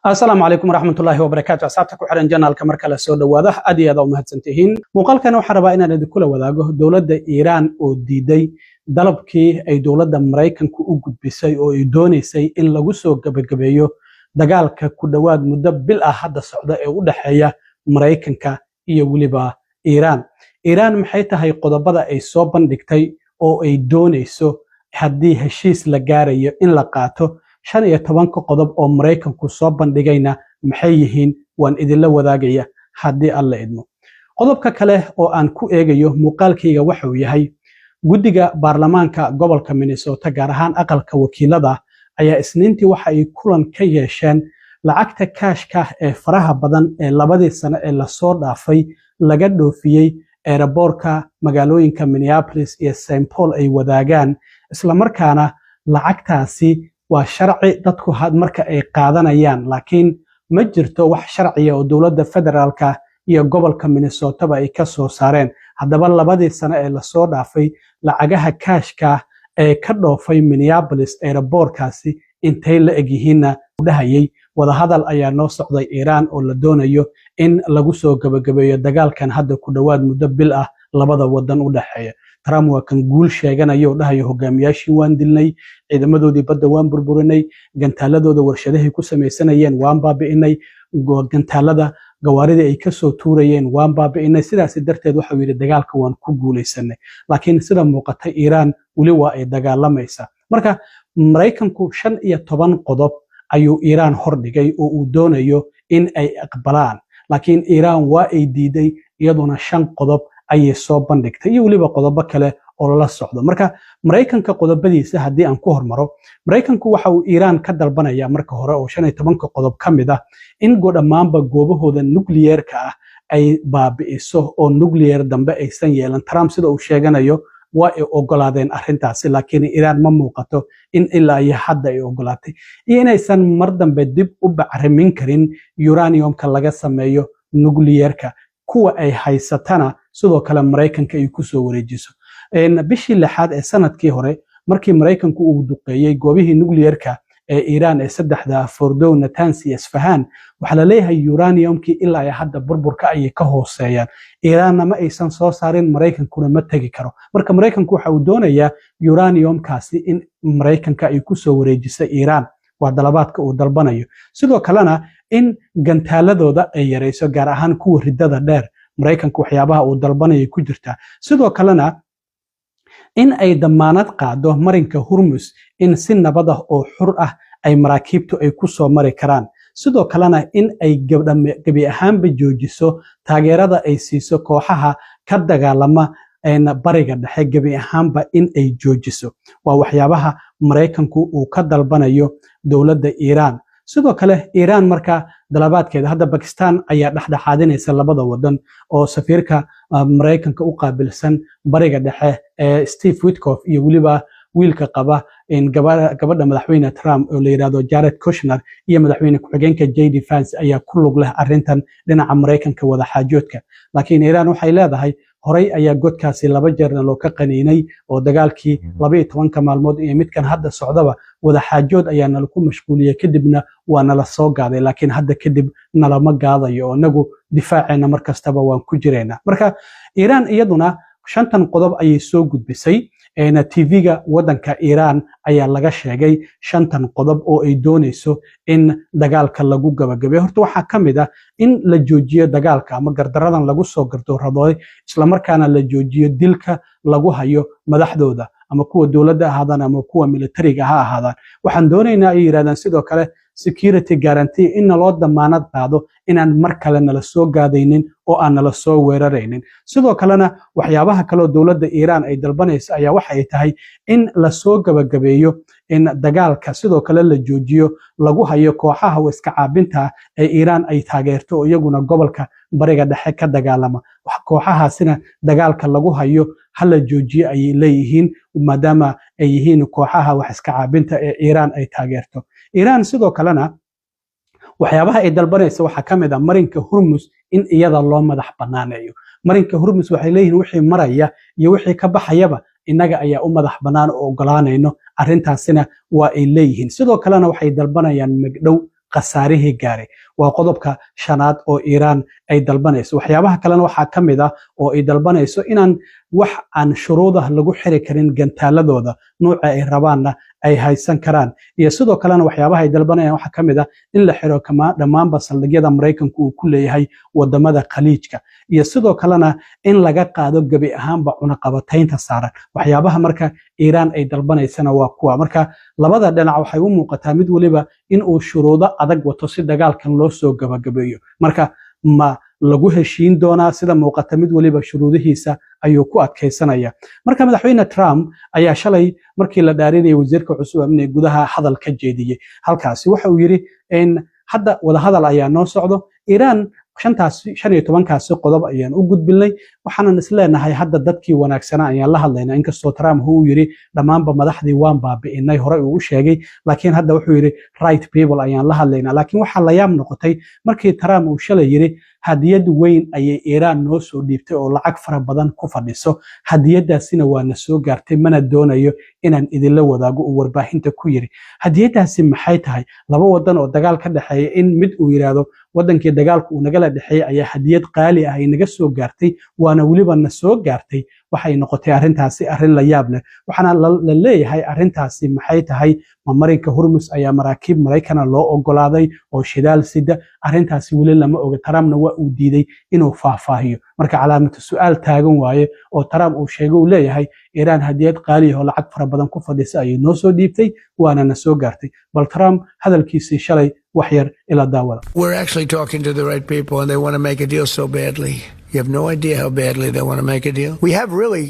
السلام عليكم ورحمة الله وبركاته. أصحابتك وحرن جنال كمركلة سود واضح أدي هذا ومهتسنتهين مقال كانوا حربا إن ندكول وذاقه دولة إيران وديدي dalabkii ay dawladda Mareykanku u gudbisay oo ay doonaysay in lagu soo gabagabeeyo dagaalka ku dhawaad muddo bil ah hadda socda ee u dhaxeeya Mareykanka iyo waliba Iiraan. Iiraan maxay tahay qodobada ay soo bandhigtay oo ay doonayso haddii heshiis la gaarayo in la qaato 15 qodob oo Mareykanku soo bandhigayna maxay yihiin waan idinla wadaagaya haddii alla idmo. Qodobka kale oo aan ku eegayo muuqaalkayga waxa uu yahay guddiga baarlamaanka gobolka Minnesota gaar ahaan aqalka wakiilada ayaa isniintii waxa ay kulan ka yeesheen lacagta kaashka ee faraha badan ee labadii sano ee la soo dhaafay laga dhoofiyay airportka magaalooyinka Minneapolis iyo St. Paul ay wadaagaan isla markaana lacagtaasi waa sharci dadku marka ay qaadanayaan laakiin ma jirto wax sharci oo dawladda federaalka iyo gobolka Minnesota ay ka soo saareen. haddaba labadii sano ee la soo dhaafay lacagaha kaashka ee ka dhoofay Minneapolis airportkaasi intay la egyihiinna dhahayay wadahadal ayaa noo socday Iiraan oo la doonayo in lagu soo gabagabeeyo dagaalkan hadda ku dhawaad muddo bil ah labada wadan u dhaxeeya. Trump waa kan guul sheeganayo dhahayo hogaamiyaashii waan dilnay, ciidamadoodii badda waan burburinay, gantaaladooda warshadahay ku samaysanayeen waan baabi'inay, gantaalada gawaarida ay ka soo tuurayeen waan baabi'inay. sidaas darteed waxa uu yiri dagaalka waan ku guuleysanay. laakiin sida muuqata Iiraan wali waa ay dagaalamaysaa. marka Mareykanku 15 qodob ayuu Iiraan hordhigay oo uu doonayo in ay aqbalaan, laakiin Iiraan waa ay diiday iyaduna 5 qodob ayay soo bandhigtay iyo waliba qodobo kale oo la socdo. marka Mareykanka qodobadiisa haddii aan ku hormaro, Mareykanku waxa uu Iiraan ka dalbanaya marka hore oo 15 qodob kamid ah in dhammaanba goobahooda nuclearka ah ay baabi'iso oo nuclear dambe aysan yeelan. Trump sida uu sheeganayo waa ay ogolaadeen arrintaasi, laakiin Iiraan ma muuqato in ilaa iyo hadda ay ogolaatay iyo inaysan mar dambe dib u bacrimin karin uraniumka laga sameeyo nuclearka kuwa ay haysatana sidoo kale Mareykanka ay ku soo wareejiso. bishii 6 ee sanadkii hore markii Mareykanku uu duqeeyay goobihii nuclearka ee Iiraan ee saddexda Fordow, Natanz iyo Isfahan waxa la leeyahay uraniumkii ilaa ay hadda burburka ay ka hooseeyaan. Iiraanna ma aysan soo saarin, Mareykankuna ma tagi karo. marka Mareykanku waxa uu doonayaa uraniumkaasi in Mareykanka ay ku soo wareejiso Iiraan, waa dalabaadka uu dalbanayo. sidoo kalena in gantaaladooda ay yareyso gaar ahaan kuwa ridada dheer. Mareykanku waxyaabaha uu dalbanaya ku jirta. sidoo kalena in ay damaanad qaado marinka Hormuz in si nabad ah oo xur ah ay maraakiibtu ay ku soo mari karaan. sidoo kalena in ay gabi ahaanba joojiso taageerada ay siiso kooxaha ka dagaalama bariga dhexe, gabi ahaanba in ay joojiso. waa waxyaabaha Mareykanku uu ka dalbanayo dawladda Iiraan. sidoo kale Iiraan marka dalabaadkeeda hadda Pakistan ayaa dhexdhexaadinaysa labada wadan oo safiirka Mareykanka u qaabilsan bariga dhexe Steve Witkoff iyo waliba wiilka qaba in gabadha madaxweyne Trump oo la yiraahdo Jared Kushner iyo madaxweyne ku-xigeenka JD Vance ayaa ku lug leh arrintan dhinaca Mareykanka wada xaajoodka. laakiin Iiraan waxay leedahay horay ayaa godkaasi 2 jeerna loo ka qaniinay oo dagaalkii 12 maalmood iyo midkan hadda socdaba wada xaajood ayaa nala ku mashquuliyay kadibna waa nala soo gaaday, laakiin hadda kadib nalama gaadayo oo nagu difaaceena markastaba waan ku jireena. marka Iiraan iyaduna 5 qodob ayay soo gudbisay. TV-ga wadanka Iiraan ayaa laga sheegay 5 qodob oo ay doonayso in dagaalka lagu gabagabeeyo. horta waxaa kamid ah in la joojiyo dagaalka ama gardaradan lagu soo gardooraday, isla markaana la joojiyo dilka lagu hayo madaxdooda ama kuwa dawladda ahaadaan ama kuwa militariga ha ahaadaan. waxaan doonaynaa ay yiraahdaan sidoo kale security guarantee in loo damaanad qaado inaan mar kale nala soo gaadaynin oo aan nala soo weeraraynin. sidoo kalena waxyaabaha kale oo dawladda Iiraan ay dalbanayso ayaa waxa ay tahay in la soo gabagabeeyo in dagaalka sidoo kale la joojiyo lagu hayo kooxaha iska caabinta ee Iiraan ay taageerto oo iyaguna gobolka bariga dhexe ka dagaalama. kooxahaasina dagaalka lagu hayo hala joojiyo ay leeyihiin maadaama ay yihiin kooxaha wax iska caabinta ee Iiraan ay taageerto. Iiraan sidoo kalena waxyaabaha ay dalbanayso waxa kamid ah marinka Hormuz in iyada loo madax banaaneeyo. marinka Hormuz waxay leeyihiin wixii maraya iyo wixii ka baxayaba inaga ayaa u madax banaan oo ogolaanayno. arrintaasina waa ay leeyihiin. sidoo kalena waxay dalbanayaan magdhow khasaarihii gaaray waa qodobka shanaad oo Iiraan ay dalbanayso waxyaabaha kalena waxaa ka mid ah oo ay dalbanayso inaan wax aan shuruudaha lagu xiri karin gantaaladooda nooca ay rabaanna ay haysan karaan iyo sidoo kalena waxyaabaha ay dalbanayaan waxaa ka mid ah in la xiro dhammaanba saldhigyada Mareykanku uu ku leeyahay wadamada khaliijka iyo sidoo kalena in laga qaado gabi ahaanba cunaqabataynta saaran waxyaabaha marka Iiraan ay dalbanaysana waa kuwa marka labada dhinac waxay u muuqataa mid waliba in uu shuruudo adag wato si dagaalkan loo soo gabagabeeyo marka ma lagu heshiin doonaa sida muuqata mid waliba shuruudihiisa ayuu ku adkaysanaya marka madaxweyne Trump ayaa shalay markii la dhaarinayay wasiirka cusub amniga gudaha hadal ka jeediyay halkaasi waxa uu yiri in hadda wada hadal ayaa noo socdo Iiraan 15 qodob ayaan u gudbinay waxaanan isleenahay hadda dadkii wanaagsanaa ayaan la hadlaynaa inkastoo Trump uu yiri dhamaanba madaxdii waan baabi'inay hore uu u sheegay laakiin hadda wuxuu yiri right people ayaan la hadlaynaa laakiin waxa la yaab noqotay markii Trump uu shalay yiri hadiyad weyn ayay Iiraan noo soo dhiibtay oo lacag fara badan ku fadhiso hadiyadaasina waa na soo gaartay mana doonayo inaan idinla wadaago uu warbaahinta ku yiri hadiyadaasi maxay tahay laba wadan oo dagaal ka dhaxeeya in mid uu yiraahdo wadankii dagaalku uu nagala dhaxeeyay ayaa hadiyad qaali ah ay naga soo gaartay waana waliba na soo gaartay waxay noqotay arintaasi arin la yaab leh waxaana la leeyahay arintaasi maxay tahay marinka Hormuz ayaa maraakiib Mareykan loo ogolaaday oo shidaal sida arintaasi wali lama oga Trumpna waa uu diiday inuu faahfaahiyo marka calaamatu su'aal taagan waaye oo Trump uu sheegay uu leeyahay Iiraan hadiyad qaali ah oo lacag fara badan ku fadhisa ay noo soo dhiibtay waana na soo gaartay bal Trump hadalkiisii shalay wax yar ila daawada We're actually talking to the right people and they want to make a deal so badly. You have no idea how badly they want to make a deal. We have really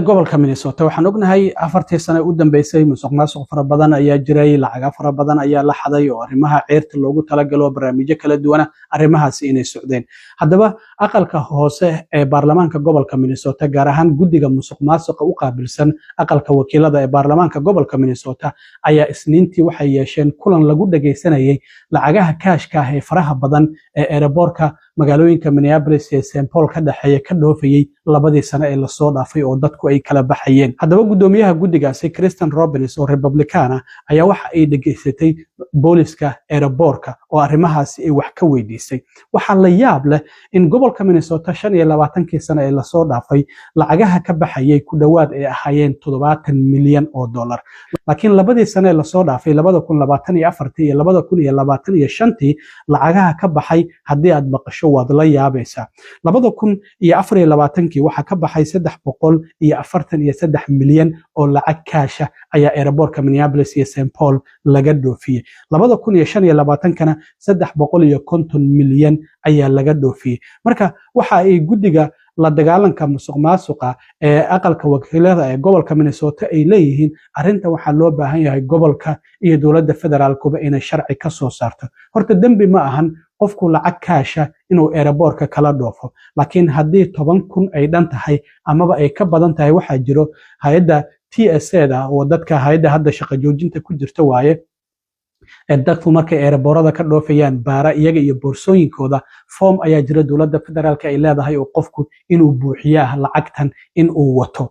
gobolka Minnesota waxaan ognahay 4 sano u dambeysay musuqmaasuq fara badan ayaa jiray lacag fara badan ayaa la xaday oo arrimaha ceerta loogu talagalo barnaamijyo kala duwan arrimahaasi inay socdeen haddaba aqalka hoose ee baarlamaanka gobolka Minnesota gaar ahaan guddiga musuqmaasuqa u qaabilsan aqalka wakiilada ee baarlamaanka gobolka Minnesota ayaa isniintii waxay yeesheen kulan lagu dhageysanayay lacagaha kaashka ah ee faraha badan ee airportka magaalooyinka Minneapolis iyo St. Paul ka dhaxeeya ka dhoofayay labadii sano ee la soo dhaafay oo dadku ay kala baxayeen haddaba gudoomiyaha guddigaasi Kristen Robbins oo Republican ah ayaa waxa ay dhageysatay booliska airportka oo arrimahaasi ay wax ka weydiisay waxa la yaab leh in gobolka Minnesota 25 sano ee la soo dhaafay lacagaha ka baxayay ku dhawaad ay ahaayeen 70 milyan oo dollar laakiin labadii sano ee la soo dhaafay 2024 iyo 2025 lacagaha ka baxay haddii aad maqasho waad la yaabaysaa 2024 waxa ka baxay 343 milyan oo lacag kaasha ayaa airportka Minneapolis iyo St. Paul laga dhoofiyay 2025kana 350 milyan ayaa laga dhoofiyay marka waxa ay guddiga la dagaalanka musuqmaasuqa ee aqalka wakiilada ee gobolka Minnesota ay leeyihiin arinta waxa loo baahan yahay gobolka iyo dawladda federaalkuba inay sharci ka soo saarto horta dambi ma ahan qofku lacag kaasha inuu airportka kala dhoofo laakiin haddii 10,000 ay dhan tahay amaba ay ka badan tahay waxa jiro hay'adda TSA oo dadka hay'adda hadda shaqo joojinta ku jirta waaye dadku markay airportada ka dhoofayaan baara iyaga iyo boorsooyinkooda form ayaa jira dawladda federaalka ay leedahay oo qofku inuu buuxiyaa lacagtan in uu wato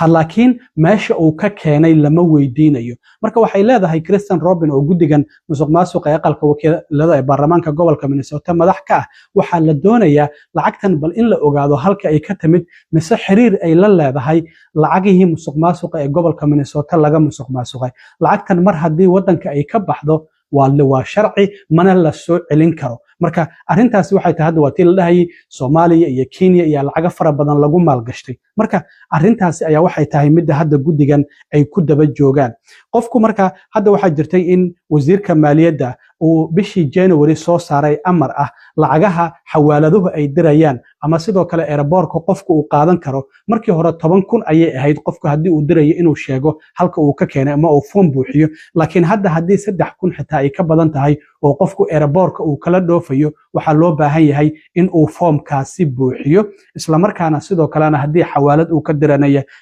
laakiin meesha uu ka keenay lama weydiinayo marka waxay leedahay Kristen Robbins oo guddigan musuqmaasuqa ee aqalka wakiilada ee baarlamaanka gobolka Minnesota madax ka ah waxa la doonayaa lacagtan bal in la ogaado halka ay ka timid mise xiriir ay la leedahay lacagihii musuqmaasuqa ee gobolka Minnesota laga musuqmaasuqay lacagtan mar haddii wadanka ay ka baxdo waa sharci mana la soo celin karo marka arintaasi waxay tahay hadda waa tii la dhahay Soomaaliya iyo Kenya iyo lacag fara badan lagu maalgashtay marka arintaasi ayaa waxay tahay mid hadda guddigan ay ku daba joogaan qofku marka hadda waxa jirtay in wasiirka maaliyadda uu bishii January soo saaray amar ah lacagaha xawaaladuhu ay dirayaan ama sidoo kale airportka qofku uu qaadan karo markii hore 10,000 ayay ahayd qofku haddii uu dirayo inuu sheego halka uu ka keenay ama uu form buuxiyo laakiin hadda haddii 3,000 xitaa ay ka badan tahay oo qofku airportka uu kala dhoofayo waxa loo baahan yahay in uu formkaasi buuxiyo isla markaana sidoo kalena haddii xawaalad uu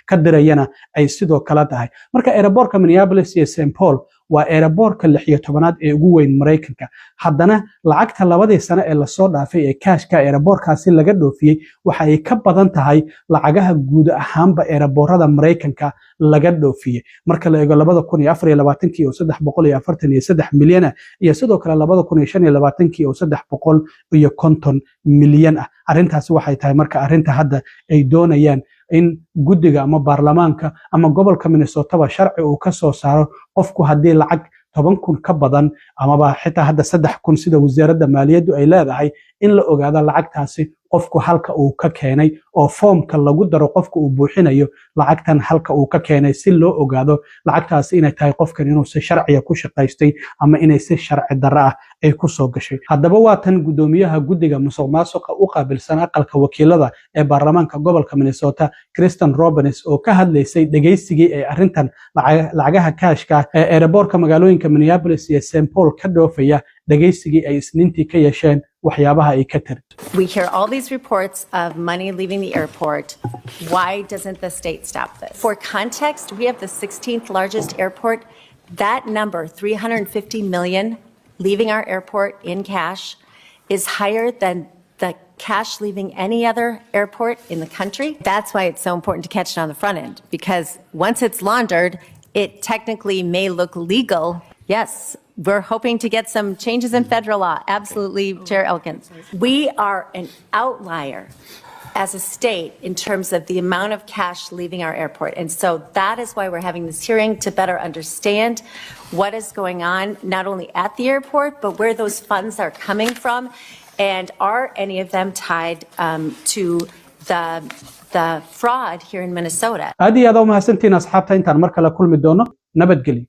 ka dirayana ay sidoo kale tahay marka airportka Minneapolis iyo St. Paul waa airportka 16aad ee ugu weyn Mareykanka haddana lacagta labadii sano ee la soo dhaafay ee kaashka airportkaasi laga dhoofiyay waxa ay ka badan tahay lacagaha guud ahaanba airportada Mareykanka laga dhoofiyay marka la eego 2024 oo 343 milyan iyo sidoo kale 2025 oo 350 milyan ah arintaasi waxay tahay marka arinta hadda ay doonayaan in guddiga ama baarlamaanka ama gobolka Minnesota ba sharci uu ka soo saaro qofku hadii lacag 10,000 ka badan ama ba xitaa hadda 3,000 sida wasaaradda maaliyaddu ay leedahay in la ogaado lacagtaasi qofku halka uu ka keenay oo foomka lagu daro qofku uu buuxinayo lacagtan halka uu ka keenay si loo ogaado lacagtaasi inay tahay qofkan inuu si sharci ku shaqaystay ama inay si sharci darro ah ay ku soo gashay haddaba waa tan gudoomiyaha guddiga musuqmaasuqa u qaabilsan aqalka wakiilada ee baarlamaanka gobolka Minnesota Kristen Robbins oo ka hadlaysay dhageysigii ay arintan lacagaha kaashka ee airportka magaalooyinka Minneapolis iyo St. Paul ka dhoofaya dhageysigii ay isniintii ka yeesheen waxyaabaha ay ka tir We hear all these reports of money leaving the airport. Why doesn't the state stop this? For context, we have the 16th largest airport. That number, 350 million leaving our airport in cash, is higher than the cash leaving any other airport in the country. That's why it's so important to catch it on the front end, because once it's laundered, it technically may look legal. Yes, we're hoping to get some changes in federal law. Absolutely, Chair Elkins. We are an outlier as a state in terms of the amount of cash leaving our airport. And so that is why we're having this hearing to better understand what is going on, not only at the airport, but where those funds are coming from. And are any of them tied to the fraud here in Minnesota? aad iyo aad u mahadsantiin asxaabta intaan mar kale kulmi doono nabadgelyo